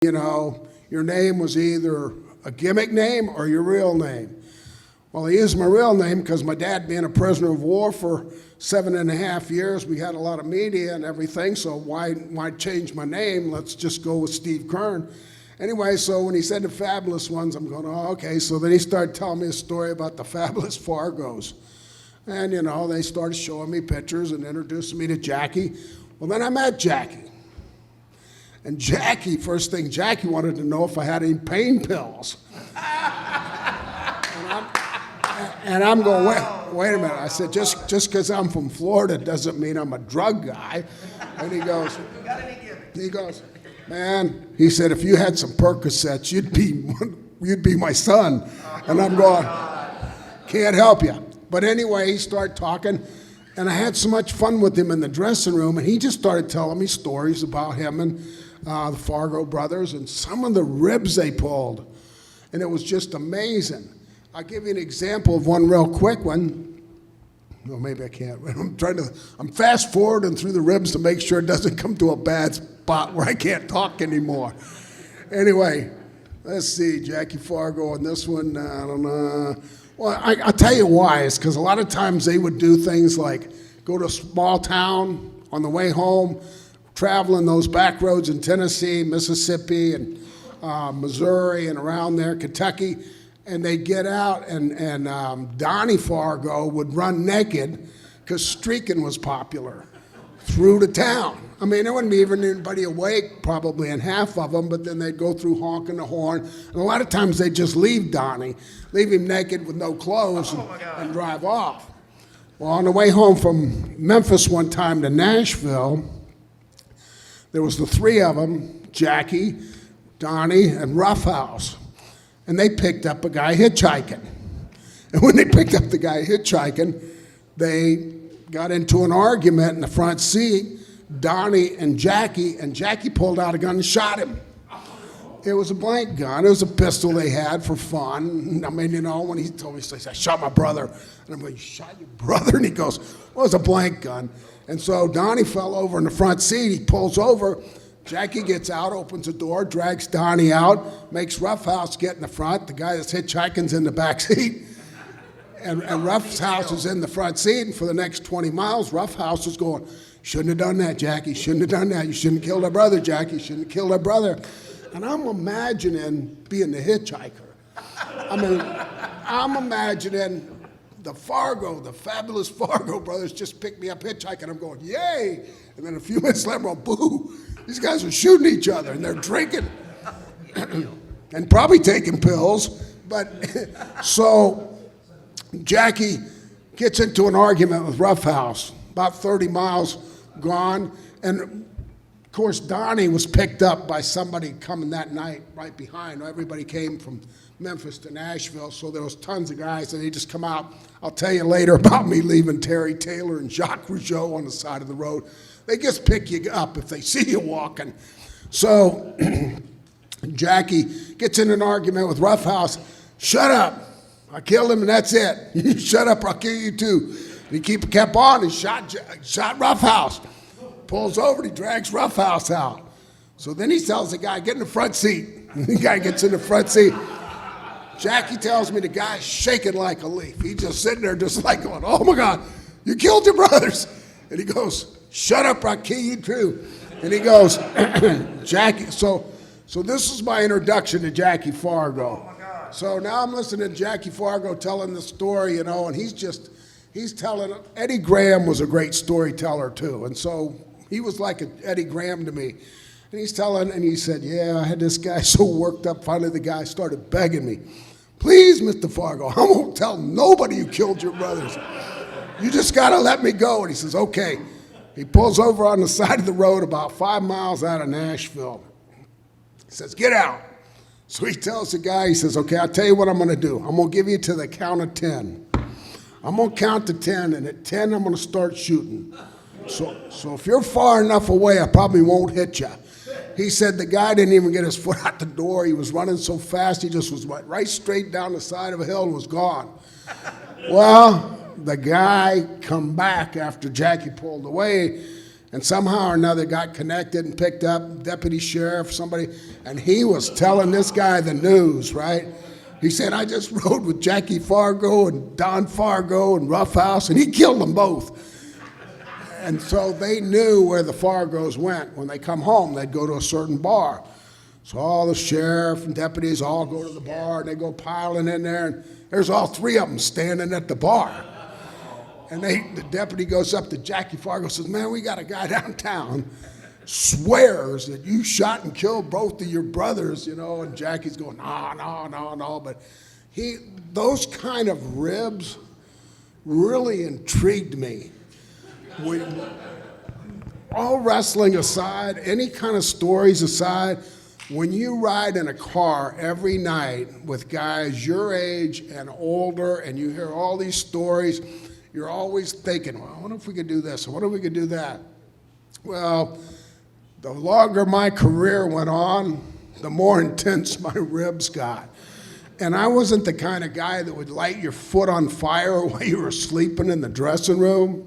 your name was either a gimmick name or your real name. Well, he used my real name because my dad being a prisoner of war for 7.5 years, we had a lot of media and everything, so why change my name? Let's just go with Steve Keirn. Anyway, so when he said the Fabulous Ones, I'm going, oh, okay. So then he started telling me a story about the Fabulous Fargos. And, they started showing me pictures and introducing me to Jackie. Well, then I met Jackie. And first thing Jackie wanted to know if I had any pain pills. And I'm going, wait a minute. I said, just because I'm from Florida doesn't mean I'm a drug guy. And he goes, man, he said, if you had some Percocets, you'd be my son. And I'm going, can't help you. But anyway, he started talking, and I had so much fun with him in the dressing room, and he just started telling me stories about him and the Fargo brothers and some of the ribs they pulled. And it was just amazing. I'll give you an example of one real quick one. No, maybe I can't. I'm fast forwarding through the ribs to make sure it doesn't come to a bad spot where I can't talk anymore. Anyway, let's see, Jackie Fargo on this one, I don't know. Well, I'll tell you why. It's because a lot of times they would do things like go to a small town on the way home, traveling those back roads in Tennessee, Mississippi, and Missouri, and around there, Kentucky, and they'd get out, and Donnie Fargo would run naked because streaking was popular through the town. I mean, there wouldn't be even anybody awake, probably in half of them, but then they'd go through honking the horn. And a lot of times they'd just leave Donnie, leave him naked with no clothes, and drive off. Well, on the way home from Memphis one time to Nashville, there was the three of them, Jackie, Donnie, and Roughhouse. And they picked up a guy hitchhiking. And when they picked up the guy hitchhiking, they got into an argument in the front seat, Donnie and Jackie pulled out a gun and shot him. It was a blank gun. It was a pistol they had for fun. I mean, when he told me, he said, I shot my brother. And I'm like, you shot your brother? And he goes, well, it was a blank gun. And so Donnie fell over in the front seat. He pulls over. Jackie gets out, opens the door, drags Donnie out, makes Roughhouse get in the front. The guy that's hitchhiking's in the back seat. And Roughhouse is in the front seat. And for the next 20 miles, Roughhouse is going, shouldn't have done that, Jackie. Shouldn't have done that. You shouldn't have killed our brother, Jackie. You shouldn't have killed our brother. And I'm imagining being the hitchhiker. I mean, I'm imagining the Fabulous Fargo brothers just picked me up hitchhiking. I'm going, yay. And then a few minutes later, I'm going, boo. These guys are shooting each other, and they're drinking and probably taking pills. But so Jackie gets into an argument with Roughhouse, about 30 miles gone. And of course, Donnie was picked up by somebody coming that night right behind. Everybody came from Memphis to Nashville, so there was tons of guys, and they just come out. I'll tell you later about me leaving Terry Taylor and Jacques Rougeau on the side of the road. They just pick you up if they see you walking. So Jackie gets in an argument with Roughhouse. Shut up. I killed him, and that's it. You shut up, or I'll kill you too. And he kept on and shot Roughhouse. Pulls over, he drags Roughhouse out. So then he tells the guy, get in the front seat. The guy gets in the front seat. Jackie tells me the guy's shaking like a leaf. He's just sitting there just like going, oh my God, you killed your brothers. And he goes, shut up, I'll kill you too. And he goes, Jackie, so this is my introduction to Jackie Fargo. So now I'm listening to Jackie Fargo telling the story, and he's telling, Eddie Graham was a great storyteller too. And so he was like Eddie Graham to me. And he's telling, and he said, yeah, I had this guy so worked up, finally the guy started begging me, please, Mr. Fargo, I won't tell nobody you killed your brothers. You just gotta let me go. And he says, okay. He pulls over on the side of the road about 5 miles out of Nashville. He says, get out. So he tells the guy, he says, okay, I'll tell you what I'm gonna do. I'm gonna give you to the count of 10. I'm gonna count to 10, and at 10, I'm gonna start shooting. So if you're far enough away, I probably won't hit you. He said the guy didn't even get his foot out the door. He was running so fast, he just was right straight down the side of a hill and was gone. Well, the guy come back after Jackie pulled away, and somehow or another got connected and picked up deputy sheriff, somebody, and he was telling this guy the news, right? He said, I just rode with Jackie Fargo and Don Fargo and Roughhouse, and he killed them both. And so they knew where the Fargos went. When they come home, they'd go to a certain bar. So all the sheriff and deputies all go to the bar, and they go piling in there, and there's all three of them standing at the bar. And the deputy goes up to Jackie Fargo and says, man, we got a guy downtown, swears that you shot and killed both of your brothers, and Jackie's going, no. But those kind of ribs really intrigued me. All wrestling aside, any kind of stories aside, when you ride in a car every night with guys your age and older, and you hear all these stories, you're always thinking, well, I wonder if we could do this, I wonder if we could do that. Well, the longer my career went on, the more intense my ribs got. And I wasn't the kind of guy that would light your foot on fire while you were sleeping in the dressing room.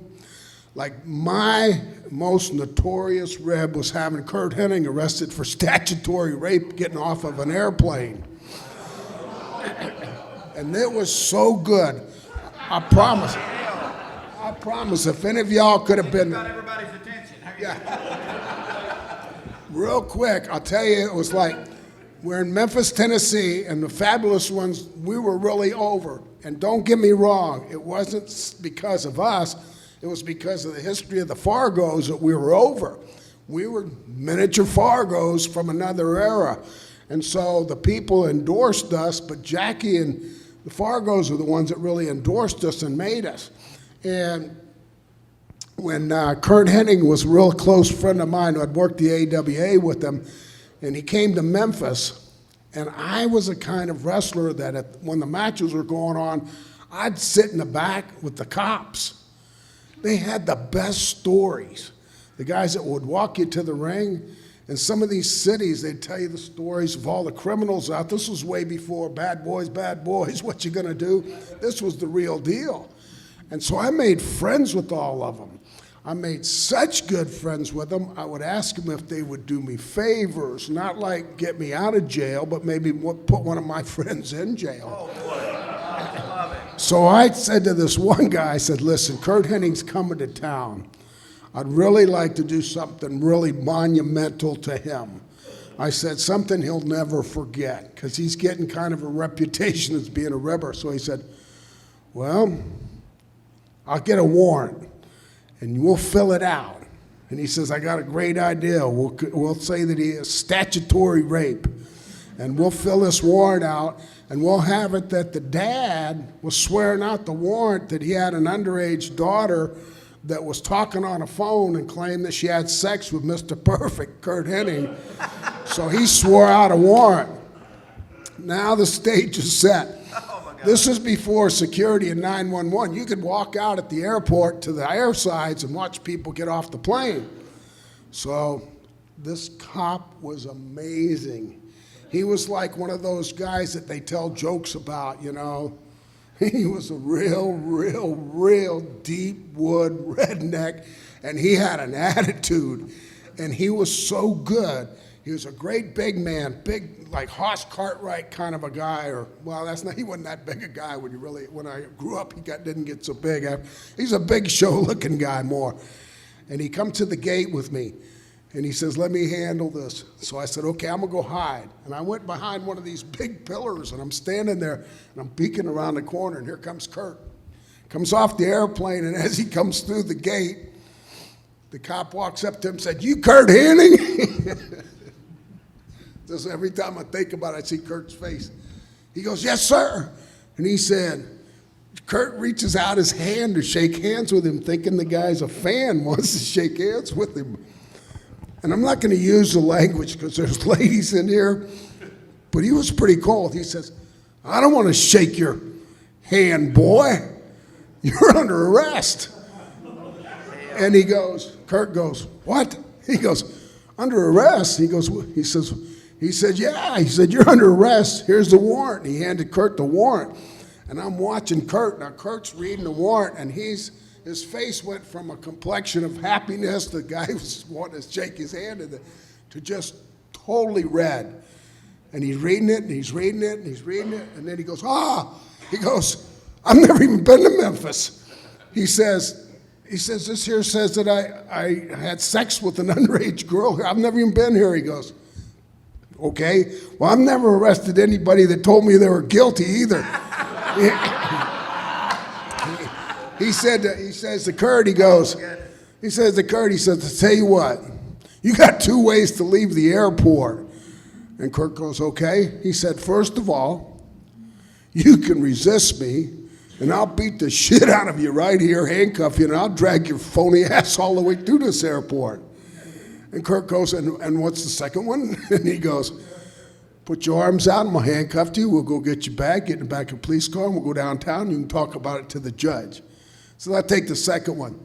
Like, my most notorious rib was having Keirn Hennig arrested for statutory rape getting off of an airplane. And it was so good. I promise, if any of y'all could have been... Got everybody's attention. Yeah. Real quick, I'll tell you, it was like, we're in Memphis, Tennessee, and the Fabulous Ones, we were really over. And don't get me wrong, it wasn't because of us. It was because of the history of the Fargos that we were over. We were miniature Fargos from another era. And so the people endorsed us, but Jackie and the Fargos are the ones that really endorsed us and made us. And when Keirn Hennig was a real close friend of mine, I'd worked the AWA with him, and he came to Memphis, and I was a kind of wrestler that when the matches were going on, I'd sit in the back with the cops. They had the best stories. The guys that would walk you to the ring. In some of these cities, they'd tell you the stories of all the criminals out. This was way before bad boys, what you gonna do? This was the real deal. And so I made friends with all of them. I made such good friends with them, I would ask them if they would do me favors, not like get me out of jail, but maybe put one of my friends in jail. Oh, boy. I love it. So I said to this one guy, I said, listen, Keirn Hennig's coming to town. I'd really like to do something really monumental to him. I said, something he'll never forget, because he's getting kind of a reputation as being a ribber. So he said, well, I'll get a warrant, and we'll fill it out. And he says, I got a great idea. We'll say that he is statutory rape, and we'll fill this warrant out, and we'll have it that the dad was swearing out the warrant that he had an underage daughter that was talking on a phone and claimed that she had sex with Mr. Perfect, Keirn Hennig. So he swore out a warrant. Now the stage is set. This is before security and 911. You could walk out at the airport to the airsides and watch people get off the plane. So this cop was amazing. He was like one of those guys that they tell jokes about, He was a real deep wood redneck, and he had an attitude, and he was so good. He was a great big man, big like Hoss Cartwright kind of a guy, he wasn't that big a guy when I grew up, didn't get so big. He's a big show-looking guy more. And he come to the gate with me, and he says, let me handle this. So I said, okay, I'm gonna go hide. And I went behind one of these big pillars, and I'm standing there, and I'm peeking around the corner, and here comes Kurt. Comes off the airplane, and as he comes through the gate, the cop walks up to him and said, you Keirn Hennig? Just every time I think about it, I see Kurt's face. He goes, yes, sir. And he said, Kurt reaches out his hand to shake hands with him, thinking the guy's a fan, wants to shake hands with him. And I'm not going to use the language because there's ladies in here, but he was pretty cold. He says, I don't want to shake your hand, boy. You're under arrest. And Kurt goes, what? He goes, under arrest? He said, yeah. He said, you're under arrest. Here's the warrant. He handed Kurt the warrant. And I'm watching Kurt. Now, Kurt's reading the warrant, and he's his face went from a complexion of happiness, the guy was wanting to shake his hand, to just totally red. And he's reading it, and he's reading it, and he's reading it, and then he goes, he goes, I've never even been to Memphis. He says, this here says that I had sex with an underage girl here. I've never even been here. He goes, okay, well, I've never arrested anybody that told me they were guilty either. He says to Kurt, he says, to tell you what, you got two ways to leave the airport. And Kurt goes, okay. He said, first of all, you can resist me, and I'll beat the shit out of you right here, handcuff you, and I'll drag your phony ass all the way through this airport. And Kurt goes, and what's the second one? And he goes, put your arms out, and I'll handcuff you. We'll go get your bag, get in the back of a police car, and we'll go downtown. You can talk about it to the judge. So I'll take the second one.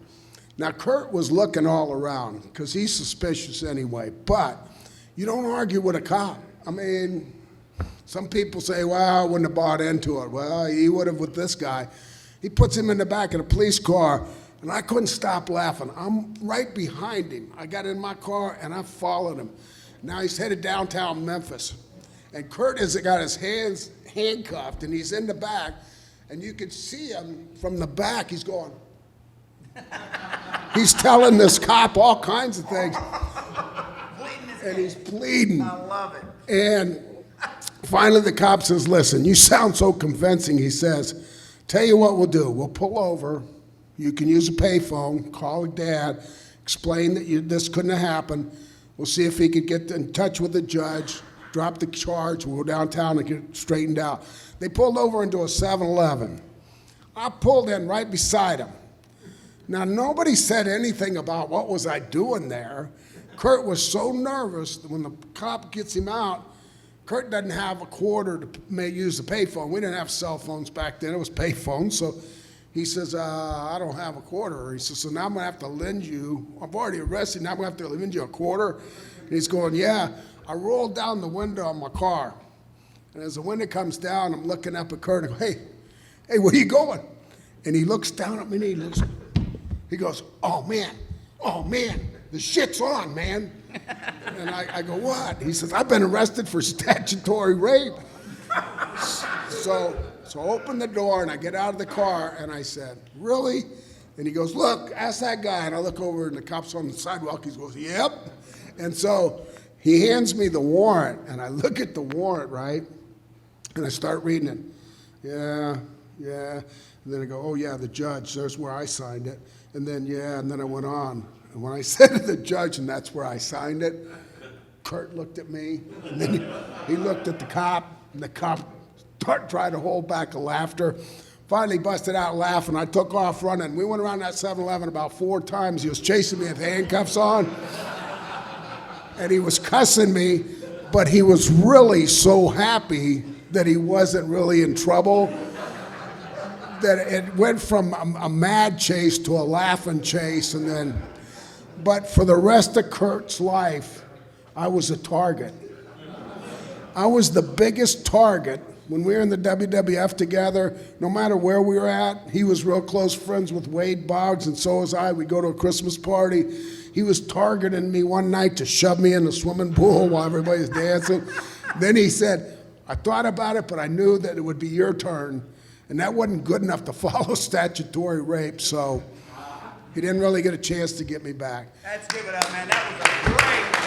Now, Kurt was looking all around because he's suspicious anyway, but you don't argue with a cop. I mean, some people say, well, I wouldn't have bought into it. Well, he would have with this guy. He puts him in the back of the police car, and I couldn't stop laughing. I'm right behind him. I got in my car, and I followed him. Now he's headed downtown Memphis. And Kurt has got his hands handcuffed, and he's in the back, and you can see him from the back. He's going. He's telling this cop all kinds of things. And he's pleading. I love it. And finally the cop says, listen, you sound so convincing. He says, tell you what we'll do. We'll pull over. You can use a payphone, call dad, explain that this couldn't have happened. We'll see if he could get in touch with the judge, drop the charge, we'll go downtown and get it straightened out. They pulled over into a 7-Eleven. I pulled in right beside him. Now, nobody said anything about what was I doing there. Kurt was so nervous that when the cop gets him out, Kurt doesn't have a quarter to use the payphone. We didn't have cell phones back then. It was payphones. So he says, I don't have a quarter. He says, so now I'm going to have to lend you. I've already arrested. Now I'm going to have to lend you a quarter. And he's going, yeah. I rolled down the window of my car. And as the window comes down, I'm looking up at Kurt and I go, hey, where are you going? And he looks down at me and he goes, oh man, the shit's on, man. And I go, what? He says, I've been arrested for statutory rape. So open the door and I get out of the car and I said, really? And he goes, look, ask that guy. And I look over and the cop's on the sidewalk. He goes, yep. And so he hands me the warrant and I look at the warrant, right? And I start reading it. Yeah. And then I go, oh yeah, the judge, there's where I signed it. And then, and then I went on. And when I said to the judge, and that's where I signed it, Kurt looked at me, and then he looked at the cop, and the cop tried to hold back a laughter. Finally busted out laughing. I took off running. We went around that 7-Eleven about 4 times. He was chasing me with handcuffs on, and he was cussing me, but he was really so happy that he wasn't really in trouble that it went from a mad chase to a laughing chase, and then, but for the rest of Kurt's life, I was a target. I was the biggest target when we were in the WWF together. No matter where we were at, he was real close friends with Wade Boggs, and so was I. We'd go to a Christmas party. He was targeting me one night to shove me in the swimming pool while everybody's dancing. Then he said, I thought about it, but I knew that it would be your turn. And that wasn't good enough to follow statutory rape, so he didn't really get a chance to get me back. Let's give it up, man. That was a great